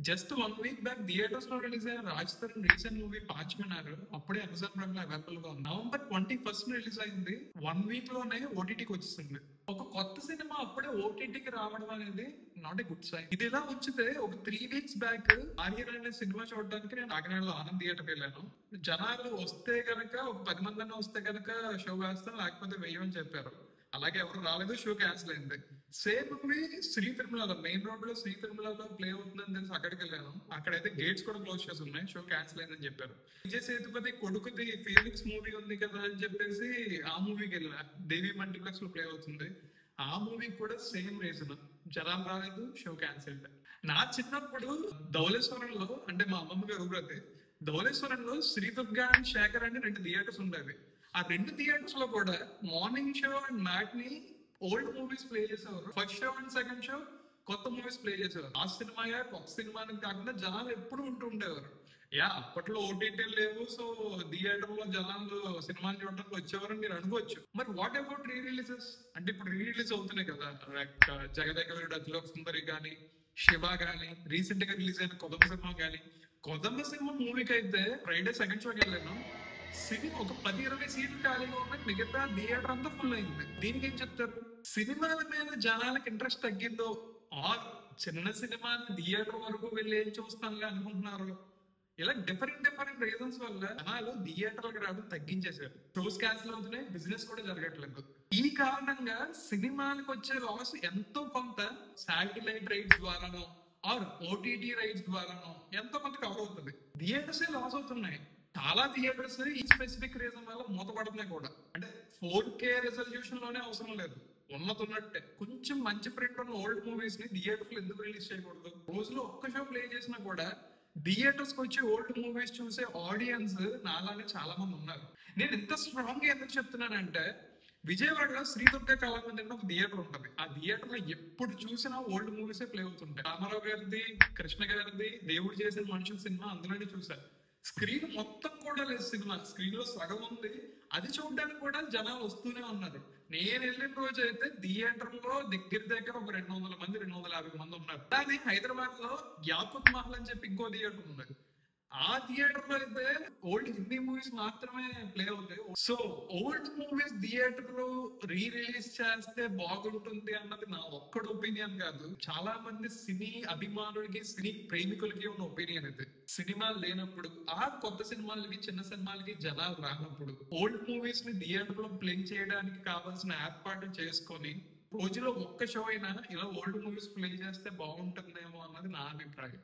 Just 1 week back theatres లో release అయిన Raj Tarun recent movie పాంచ్మన్నారు అప్పుడే అమెజాన్ ప్రైమ్ లో అవైలబుల్ గా ఉంది. November 21 రిలీజ్ అయింది. 1 వీక్ లోనే ఓటీటీకి వచ్చేసింది. ఒక కొత్త సినిమా అప్పుడే ఓటీటీకి రావడం అనేది నాట్ ఏ గుడ్ సైన్. ఇది ఇలా వచ్చితే ఒక 3 వీక్స్ బ్యాక్ ఆర్యన్ అనే సినిమా చూడడానికి నేను కాకినాడలో ఆనంద్ థియేటర్కి వెళ్ళాను. జనాలు వస్తే గనక ఒక 10 మంది అన్న వస్తే గనక షో వేస్తాం, లేకపోతే వెయ్యమని చెప్పారు. అలాగే ఎవరు రాలేదు, షో క్యాన్సిల్ అయింది. సేమ్ మూవీ శ్రీ తిరుమలలో, మెయిన్ రోడ్ లో శ్రీ తిరుమలలో ప్లే అవుతుందని తెలిసి అక్కడికి వెళ్ళాను. అక్కడైతే గేట్స్ కూడా క్లోజ్ చేసి ఉన్నాయి, షో క్యాన్సిల్ అయిందని చెప్పారు. విజయ్ సేతుపతి కొడుకుది ఫీలిక్స్ మూవీ ఉంది కదా అని చెప్పేసి ఆ మూవీకి వెళ్ళా. దేవి మల్టీప్లెక్స్ లో ప్లే అవుతుంది. ఆ మూవీ కూడా సేమ్ రీజన్, జనాలు రాలేదు, షో క్యాన్సిల్. నా చిన్నప్పుడు ధవళేశ్వరంలో, అంటే మా అమ్మమ్మ గారు ఊరది, ధవళేశ్వరంలో శ్రీ దుర్గా అండ్ శేఖర్ అని 2 థియేటర్స్ ఉండేవి. ఆ 2 థియేటర్స్ లో కూడా మార్నింగ్ షో అండ్ మ్యాట్ ని ఓల్డ్ మూవీస్ ప్లే చేసేవారు. First show and second show కొత్త మూవీస్ ప్లే చేసేవారు. ఆ సినిమా కొత్త సినిమాని కాకుండా జనాలు ఎప్పుడు ఉంటూ ఉండేవారు. అప్పట్లో ఓటీటీ లేవు, సో థియేటర్ లో జనాలు సినిమాలు చూడడానికి వచ్చేవారని మీరు అనుకోవచ్చు. మరి వాట్ అబౌట్ రీ రిలీజెస్? అంటే ఇప్పుడు రీ రిలీజ్ అవుతున్నాయి కదా, లైక్ జగదేక అతిలోక సుందరి కానీ, శివ కానీ, రీసెంట్ గా రిలీజ్ అయిన కొదమ సింహం కానీ. కొదమ సింహం మూవీకి అయితే ఫ్రైడే సెకండ్ షోకి వెళ్ళాను. సినిమా ఒక 10-20 సీట్లు ఖాళీగా ఉన్నాయి, మిగతా థియేటర్ అంతా ఫుల్ అయింది. దీనికి ఏం చెప్తారు? సినిమాల మీద జనాలకు ఇంట్రెస్ట్ తగ్గిందో, ఆర్ చిన్న సినిమాని థియేటర్ వరకు వెళ్ళి ఏం చూస్తానులే అనుకుంటున్నారు. ఇలా డిఫరెంట్ రీజన్స్ వల్ల జనాలు థియేటర్లకు రావడం తగ్గించేశారు. షోస్ క్యాన్సిల్ అవుతున్నాయి, బిజినెస్ కూడా జరగట్లేదు. ఈ కారణంగా సినిమాలకు వచ్చే లాస్ ఎంతో కొంత శాటిలైట్ రైట్స్ ద్వారానో ఆర్ ఓటీటీ రైట్స్ ద్వారానో ఎంతో కొంత కవర్ అవుతుంది. థియేటర్స్ లాస్ అవుతున్నాయి. చాలా థియేటర్స్ ఈ స్పెసిఫిక్ రీజన్ వల్ల మూతపడుతున్నాయి కూడా. అంటే 4K రెజల్యూషన్ లోనే అవసరం లేదు, ఉన్నట్టే కొంచెం మంచి ప్రింట్ ఉన్న ఓల్డ్ మూవీస్ ని థియేటర్స్ లో ఎందుకు రిలీజ్ చేయకూడదు? రోజులో ఒక్క షో ప్లే చేసినా కూడా థియేటర్స్ కి వచ్చి ఓల్డ్ మూవీస్ చూసే ఆడియన్స్ నాలానే చాలా మంది ఉన్నారు. నేను ఇంత స్ట్రాంగ్ గా ఎందుకు చెప్తున్నానంటే, విజయవాడలో శ్రీ దుర్గా కళామందిర్ ఒక థియేటర్ ఉంటుంది. ఆ థియేటర్ లో ఎప్పుడు చూసినా ఓల్డ్ మూవీసే ప్లే అవుతుంటాయి. రామారావు గారిది, కృష్ణ గారిది, దేవుడు చేసిన మనుషుల సినిమా అందులోనే చూసారు. స్క్రీన్ మొత్తం కూడా లేదు, సినిమా స్క్రీన్ లో సగం ఉంది. అది చూడడానికి కూడా జనాలు వస్తూనే ఉన్నారు. నేను వెళ్ళిన రోజు అయితే థియేటర్ లో దగ్గర ఒక 200 మంది, 250 మంది ఉన్నారు. కానీ హైదరాబాద్ లో యాకుత్ మహల్ అని చెప్పి ఇంకో థియేటర్ ఉంది. ఆ థియేటర్ లో అయితే ఓల్డ్ హిందీ మూవీస్ మాత్రమే ప్లే అవుతాయి. సో ఓల్డ్ మూవీస్ థియేటర్ లో రీ రిలీజ్ చేస్తే బాగుంటుంది అన్నది నా ఒక్కడి ఒపీనియన్ కాదు, చాలా మంది సినీ అభిమానులకి, సినీ ప్రేమికులకి ఉన్న ఒపీనియన్ ఇది. సినిమాలు లేనప్పుడు, ఆ కొత్త సినిమాలకి, చిన్న సినిమాలకి జనాలు రానప్పుడు ఓల్డ్ మూవీస్ ని థియేటర్ లో ప్లే చేయడానికి కావాల్సిన ఏర్పాట్లు చేసుకొని రోజులో ఒక్క షో అయినా ఇలా ఓల్డ్ మూవీస్ ప్లే చేస్తే బాగుంటుందేమో అన్నది నా అభిప్రాయం.